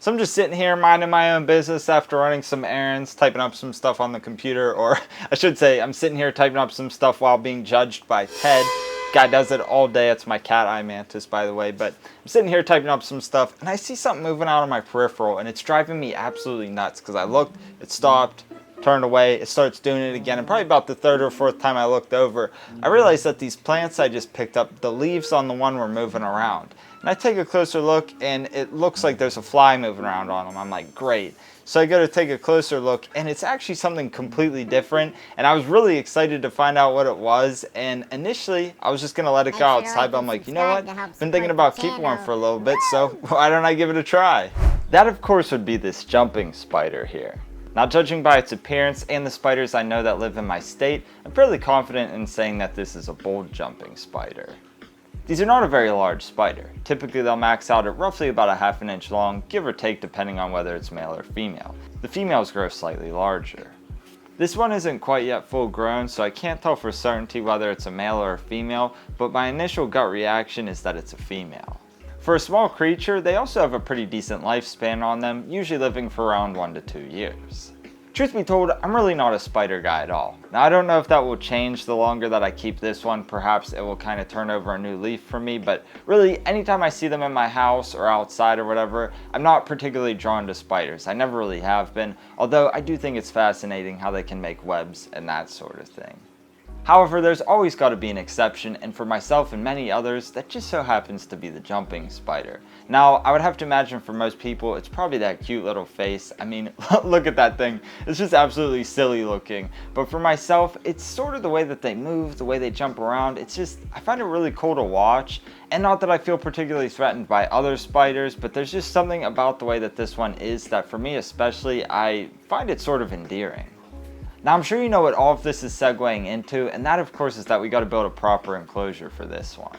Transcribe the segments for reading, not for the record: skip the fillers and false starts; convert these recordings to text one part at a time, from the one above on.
So I'm just sitting here minding my own business after running some errands, typing up some stuff on the computer, or I should say I'm sitting here typing up some stuff while being judged by Ted. Guy does it all day. It's my cat eye mantis, by the way. But I'm sitting here typing up some stuff, and I see something moving out of my peripheral, and it's driving me absolutely nuts because I looked, it stopped, turned away, it starts doing it again, and probably about the third or fourth time I looked over, I realized that these plants I just picked up, the leaves on the one were moving around. And I take a closer look, and it looks like there's a fly moving around on them. I'm like, great. So I go to take a closer look, and it's actually something completely different, and I was really excited to find out what it was, and initially, I was just going to let it go outside, but I'm like, you know what, I've been thinking about keeping one for a little bit, so why don't I give it a try? That, of course, would be this jumping spider here. Now, judging by its appearance and the spiders I know that live in my state, I'm fairly confident in saying that this is a bold jumping spider. These are not a very large spider. Typically they'll max out at roughly about a half an inch long, give or take depending on whether it's male or female. The females grow slightly larger. This one isn't quite yet full grown, so I can't tell for certainty whether it's a male or a female, but my initial gut reaction is that it's a female. For a small creature, they also have a pretty decent lifespan on them, usually living for around 1 to 2 years. Truth be told, I'm really not a spider guy at all. Now, I don't know if that will change the longer that I keep this one. Perhaps it will kind of turn over a new leaf for me, but really, anytime I see them in my house or outside or whatever, I'm not particularly drawn to spiders. I never really have been, although I do think it's fascinating how they can make webs and that sort of thing. However, there's always got to be an exception, and for myself and many others, that just so happens to be the jumping spider. Now, I would have to imagine for most people, it's probably that cute little face. I mean, look at that thing. It's just absolutely silly looking. But for myself, it's sort of the way that they move, the way they jump around. It's just, I find it really cool to watch. And not that I feel particularly threatened by other spiders, but there's just something about the way that this one is that for me especially, I find it sort of endearing. Now, I'm sure you know what all of this is segueing into, and that of course is that we got to build a proper enclosure for this one.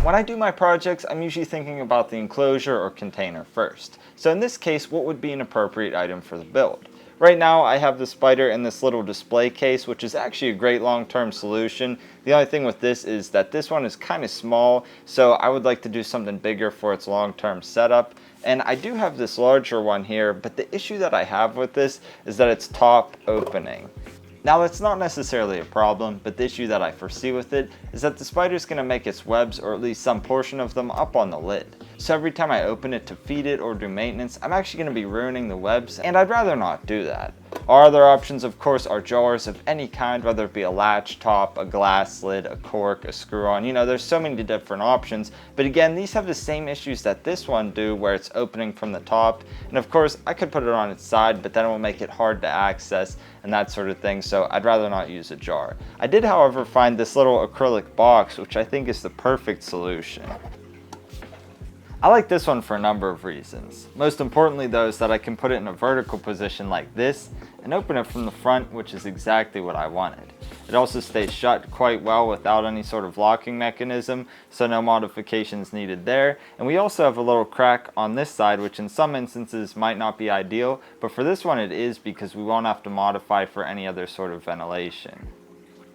When I do my projects, I'm usually thinking about the enclosure or container first. So in this case, what would be an appropriate item for the build? Right now, I have the spider in this little display case, which is actually a great long-term solution. The only thing with this is that this one is kind of small, so I would like to do something bigger for its long-term setup. And I do have this larger one here, but the issue that I have with this is that it's top opening. Now, that's not necessarily a problem, but the issue that I foresee with it is that the spider's going to make its webs, or at least some portion of them, up on the lid. So every time I open it to feed it or do maintenance, I'm actually going to be ruining the webs, and I'd rather not do that. Our other options, of course, are jars of any kind, whether it be a latch top, a glass lid, a cork, a screw-on. You know, there's so many different options, but again, these have the same issues that this one do, where it's opening from the top, and of course, I could put it on its side, but then it will make it hard to access, and that sort of thing, so I'd rather not use a jar. I did, however, find this little acrylic box, which I think is the perfect solution. I like this one for a number of reasons. Most importantly though is that I can put it in a vertical position like this and open it from the front, which is exactly what I wanted. It also stays shut quite well without any sort of locking mechanism, so no modifications needed there. And we also have a little crack on this side, which in some instances might not be ideal, but for this one it is because we won't have to modify for any other sort of ventilation.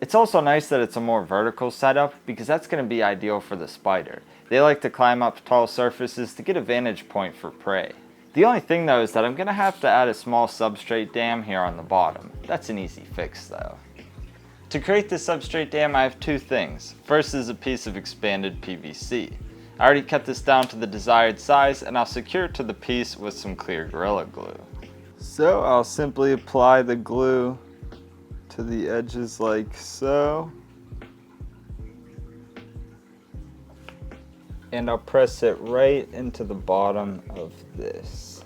It's also nice that it's a more vertical setup because that's going to be ideal for the spider. They like to climb up tall surfaces to get a vantage point for prey. The only thing though is that I'm going to have to add a small substrate dam here on the bottom. That's an easy fix though. To create this substrate dam, I have two things. First is a piece of expanded PVC. I already cut this down to the desired size, and I'll secure it to the piece with some clear Gorilla Glue. So I'll simply apply the glue to the edges like so. And I'll press it right into the bottom of this.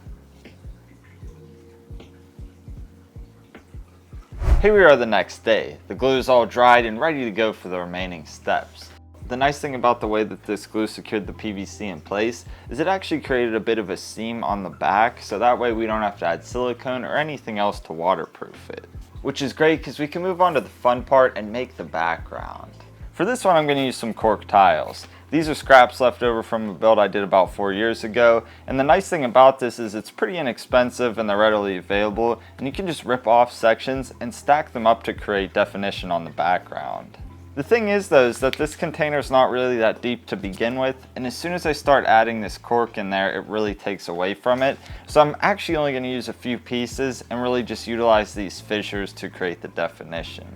Here we are the next day. The glue is all dried and ready to go for the remaining steps. The nice thing about the way that this glue secured the PVC in place is it actually created a bit of a seam on the back, so that way we don't have to add silicone or anything else to waterproof it. Which is great because we can move on to the fun part and make the background. For this one I'm going to use some cork tiles. These are scraps left over from a build I did about 4 years ago, and the nice thing about this is it's pretty inexpensive and they're readily available, and you can just rip off sections and stack them up to create definition on the background. The thing is though, is that this container is not really that deep to begin with, and as soon as I start adding this cork in there, it really takes away from it. So I'm actually only going to use a few pieces and really just utilize these fissures to create the definition.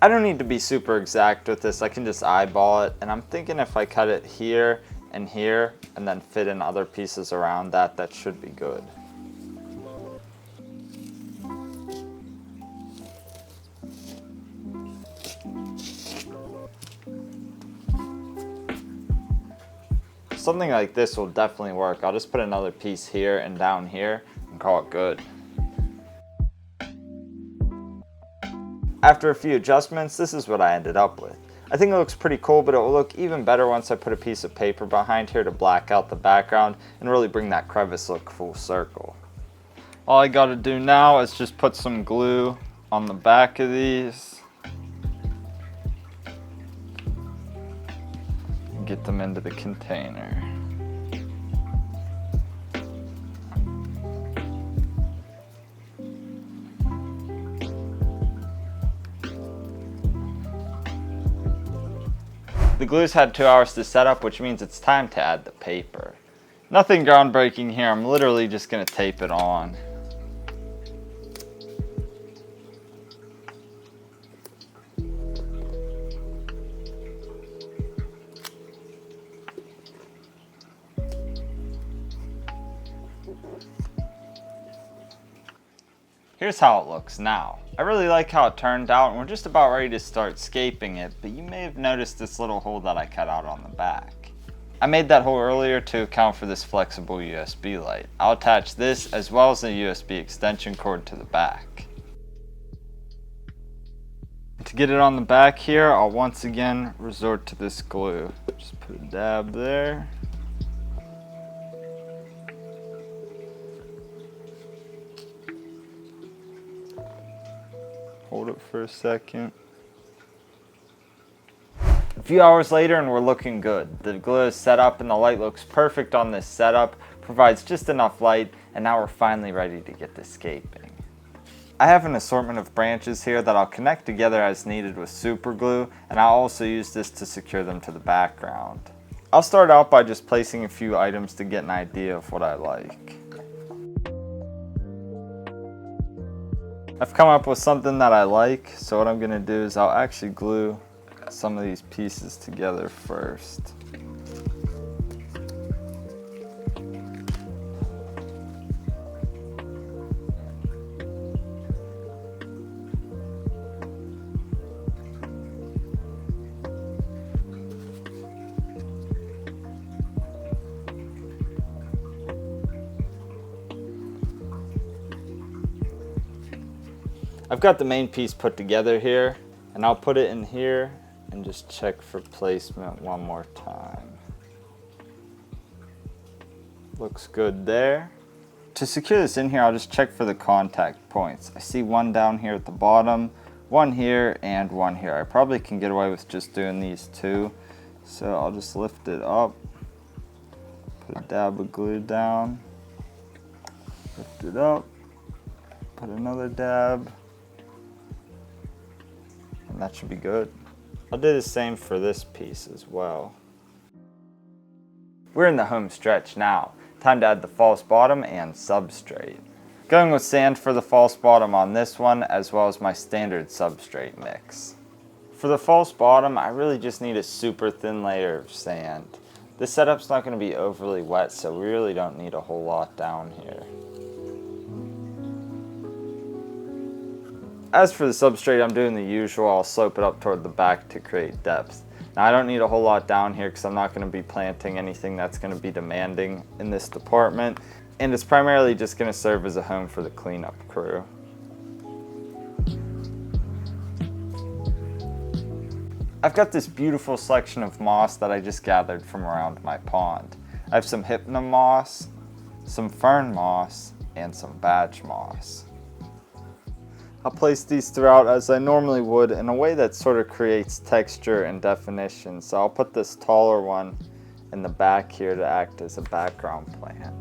I don't need to be super exact with this, I can just eyeball it, and I'm thinking if I cut it here and here, and then fit in other pieces around that, that should be good. Something like this will definitely work. I'll just put another piece here and down here and call it good. After a few adjustments, this is what I ended up with. I think it looks pretty cool, but it will look even better once I put a piece of paper behind here to black out the background and really bring that crevice look full circle. All I gotta do now is just put some glue on the back of these. Get them into the container. The glue's had 2 hours to set up, which means it's time to add the paper. Nothing groundbreaking here, I'm literally just gonna tape it on. Here's how it looks now. I really like how it turned out, and we're just about ready to start scaping it, but you may have noticed this little hole that I cut out on the back. I made that hole earlier to account for this flexible USB light. I'll attach this as well as the USB extension cord to the back. To get it on the back here, I'll once again resort to this glue. Just put a dab there. Hold it for a second. A few hours later and we're looking good. The glue is set up and the light looks perfect on this setup, provides just enough light, and now we're finally ready to get this scaping. I have an assortment of branches here that I'll connect together as needed with super glue, and I'll also use this to secure them to the background. I'll start out by just placing a few items to get an idea of what I like. I've come up with something that I like, so what I'm going to do is I'll actually glue some of these pieces together first. I've got the main piece put together here, and I'll put it in here and just check for placement one more time. Looks good there. To secure this in here, I'll just check for the contact points. I see one down here at the bottom, one here, and one here. I probably can get away with just doing these two. So I'll just lift it up, put a dab of glue down, lift it up, put another dab, and that should be good. I'll do the same for this piece as well. We're in the home stretch now. Time to add the false bottom and substrate. Going with sand for the false bottom on this one, as well as my standard substrate mix. For the false bottom, I really just need a super thin layer of sand. This setup's not going to be overly wet, so we really don't need a whole lot down here. As for the substrate, I'm doing the usual. I'll slope it up toward the back to create depth. Now I don't need a whole lot down here because I'm not going to be planting anything that's going to be demanding in this department, and it's primarily just going to serve as a home for the cleanup crew. I've got this beautiful selection of moss that I just gathered from around my pond. I have some hypnum moss, some fern moss, and some badge moss. I'll place these throughout as I normally would in a way that sort of creates texture and definition. So I'll put this taller one in the back here to act as a background plant.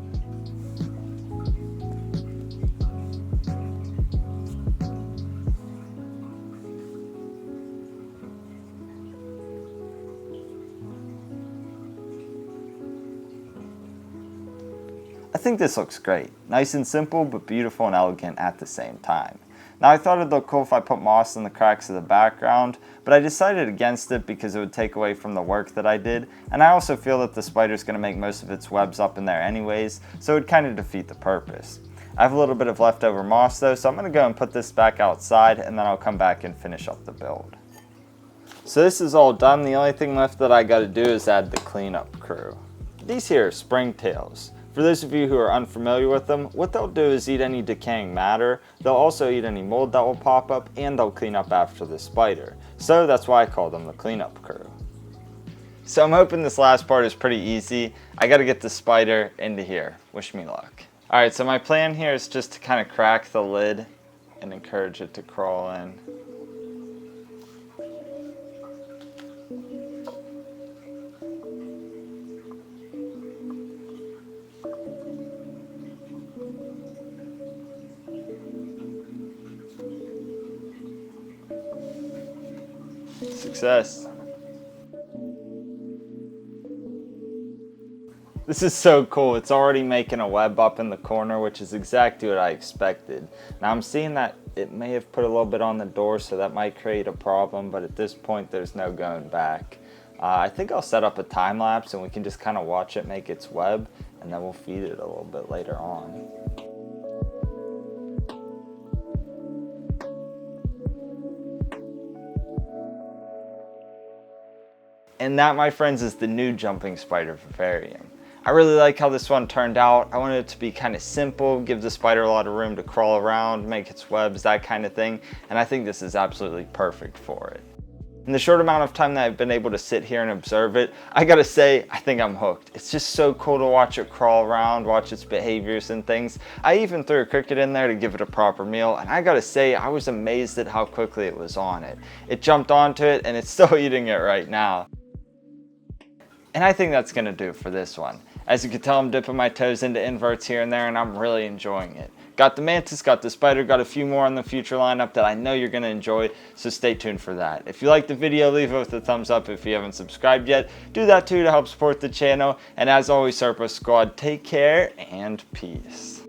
I think this looks great. Nice and simple, but beautiful and elegant at the same time. Now I thought it'd look cool if I put moss in the cracks of the background, but I decided against it because it would take away from the work that I did, and I also feel that the spider's going to make most of its webs up in there anyways, so it would kind of defeat the purpose. I have a little bit of leftover moss though, so I'm going to go and put this back outside, and then I'll come back and finish up the build. So this is all done. The only thing left that I got to do is add the cleanup crew. These here are springtails. For those of you who are unfamiliar with them, what they'll do is eat any decaying matter, they'll also eat any mold that will pop up, and they'll clean up after the spider. So that's why I call them the cleanup crew. So I'm hoping this last part is pretty easy. I gotta get the spider into here. Wish me luck. Alright, so my plan here is just to kind of crack the lid and encourage it to crawl in. Success. This is so cool. It's already making a web up in the corner, which is exactly what I expected. Now I'm seeing that it may have put a little bit on the door, so that might create a problem, but at this point there's no going back. I think I'll set up a time lapse and we can just kind of watch it make its web, and then we'll feed it a little bit later on. And that, my friends, is the new jumping spider Vivarium. I really like how this one turned out. I wanted it to be kind of simple, give the spider a lot of room to crawl around, make its webs, that kind of thing, and I think this is absolutely perfect for it. In the short amount of time that I've been able to sit here and observe it, I gotta say, I think I'm hooked. It's just so cool to watch it crawl around, watch its behaviors and things. I even threw a cricket in there to give it a proper meal, and I gotta say, I was amazed at how quickly it was on it. It jumped onto it, and it's still eating it right now. And I think that's gonna do it for this one. As you can tell, I'm dipping my toes into inverts here and there, and I'm really enjoying it. Got the mantis, got the spider, got a few more on the future lineup that I know you're gonna enjoy, so stay tuned for that. If you liked the video, leave it with a thumbs up. If you haven't subscribed yet, do that too to help support the channel. And as always, Serpa Squad, take care and peace.